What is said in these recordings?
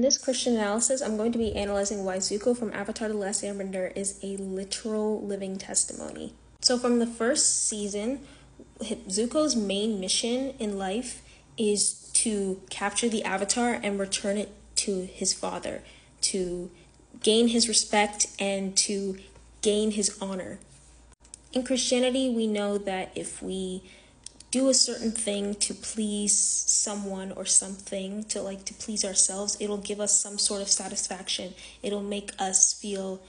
In this Christian analysis, I'm going to be analyzing why Zuko from Avatar: The Last Airbender is a literal living testimony. So from the first season, Zuko's main mission in life is to capture the Avatar and return it to his father, to gain his respect and to gain his honor. In Christianity, we know that if we do a certain thing to please someone or something, to please ourselves, it'll give us some sort of satisfaction. It'll make us feel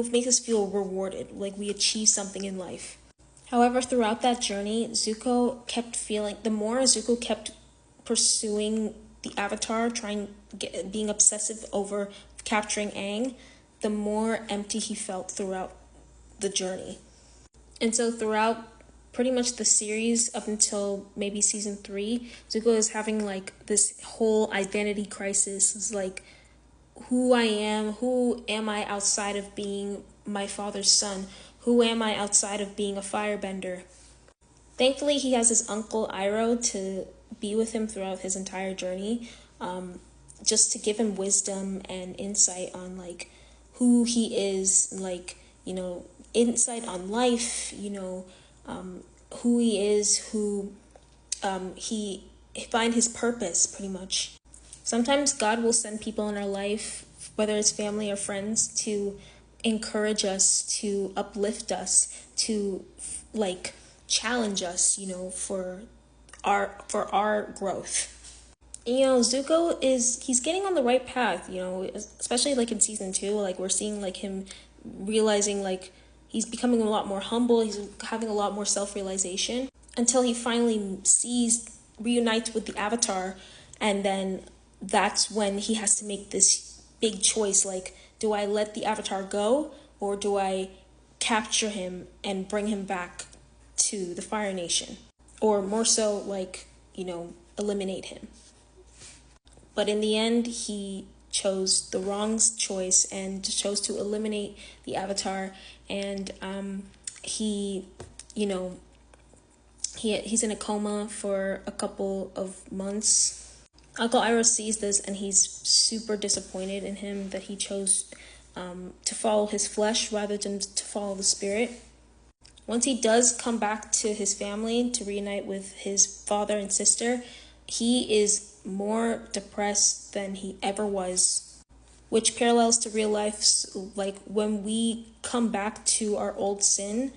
rewarded, like we achieve something in life. However, throughout that journey, the more Zuko kept pursuing the Avatar, being obsessive over capturing Aang, the more empty he felt throughout the journey. And so throughout pretty much the series up until maybe season 3, Zuko is having this whole identity crisis. It's who am I outside of being my father's son? Who am I outside of being a firebender? Thankfully, he has his uncle Iroh to be with him throughout his entire journey, just to give him wisdom and insight on who he is, insight on life, who he is, he find his purpose pretty much. Sometimes God will send people in our life, whether it's family or friends, to encourage us, to uplift us, to challenge us, for our growth. Zuko he's getting on the right path, especially in season 2, we're seeing him realizing he's becoming a lot more humble, he's having a lot more self-realization, until he finally reunites with the Avatar, and then that's when he has to make this big choice, do I let the Avatar go, or do I capture him and bring him back to the Fire Nation? Or more so, eliminate him. But in the end, he chose the wrong choice and chose to eliminate the Avatar, and he's in a coma for a couple of months. Uncle Iroh sees this and he's super disappointed in him that he chose to follow his flesh rather than to follow the spirit. Once he does come back to his family to reunite with his father and sister, he is more depressed than he ever was, which parallels to real life. When we come back to our old sin,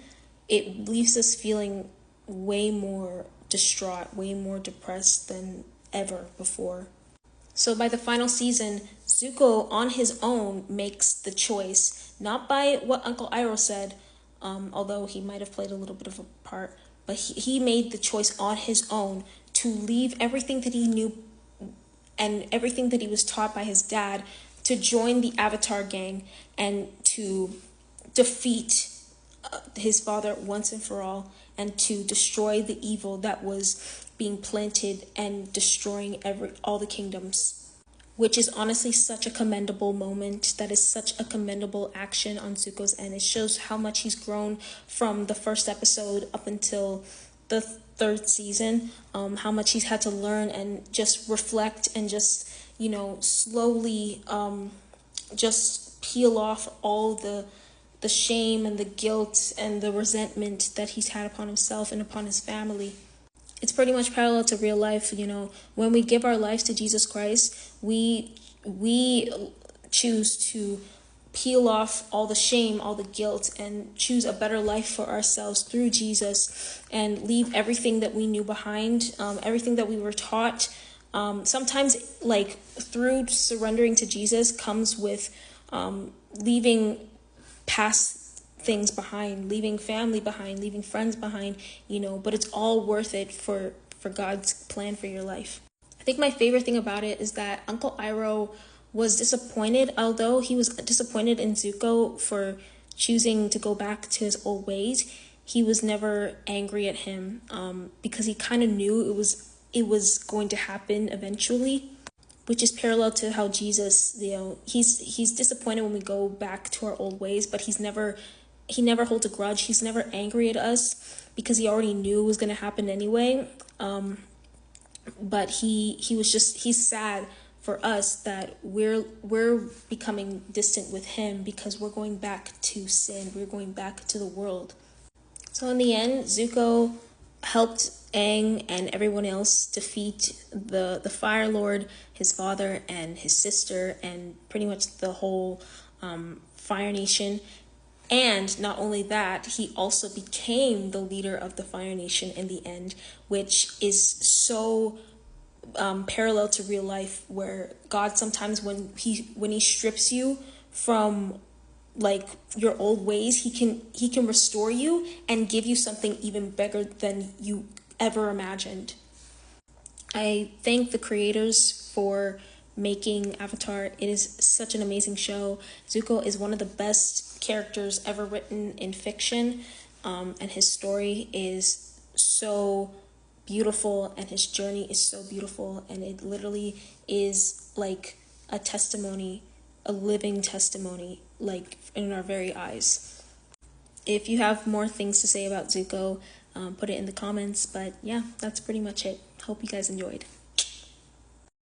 it leaves us feeling way more distraught, way more depressed than ever before. So by the final season, Zuko on his own makes the choice, not by what Uncle Iroh said, although he might have played a little bit of a part, but he made the choice on his own to leave everything that he knew and everything that he was taught by his dad, to join the Avatar gang and to defeat his father once and for all, and to destroy the evil that was being planted and destroying all the kingdoms, which is honestly such a commendable moment. That is such a commendable action on Zuko's end. It shows how much he's grown from the first episode up until the third season, how much he's had to learn and just reflect and just, slowly just peel off all the shame and the guilt and the resentment that he's had upon himself and upon his family. It's pretty much parallel to real life. When we give our lives to Jesus Christ, we choose to peel off all the shame, all the guilt, and choose a better life for ourselves through Jesus, and leave everything that we knew behind, everything that we were taught. Sometimes through surrendering to Jesus comes with leaving past things behind, leaving family behind, leaving friends behind, but it's all worth it for God's plan for your life. I think my favorite thing about it is that Uncle Iroh was disappointed, although he was disappointed in Zuko for choosing to go back to his old ways. He was never angry at him, because he kind of knew it was going to happen eventually, which is parallel to how Jesus, he's disappointed when we go back to our old ways, but he never holds a grudge. He's never angry at us because he already knew it was going to happen anyway. But he's sad for us that we're becoming distant with him because we're going back to sin. We're going back to the world. So in the end, Zuko helped Aang and everyone else defeat the Fire Lord, his father and his sister, and pretty much the whole Fire Nation. And not only that, he also became the leader of the Fire Nation in the end, which is so parallel to real life, where God sometimes when he strips you from like your old ways, he can restore you and give you something even bigger than you ever imagined. I thank the creators for making Avatar. It is such an amazing show. Zuko is one of the best characters ever written in fiction, and his story is so beautiful and his journey is so beautiful, and it literally is like a testimony, a living testimony, like in our very eyes. If you have more things to say about Zuko, put it in the comments. But yeah, that's pretty much it. Hope you guys enjoyed.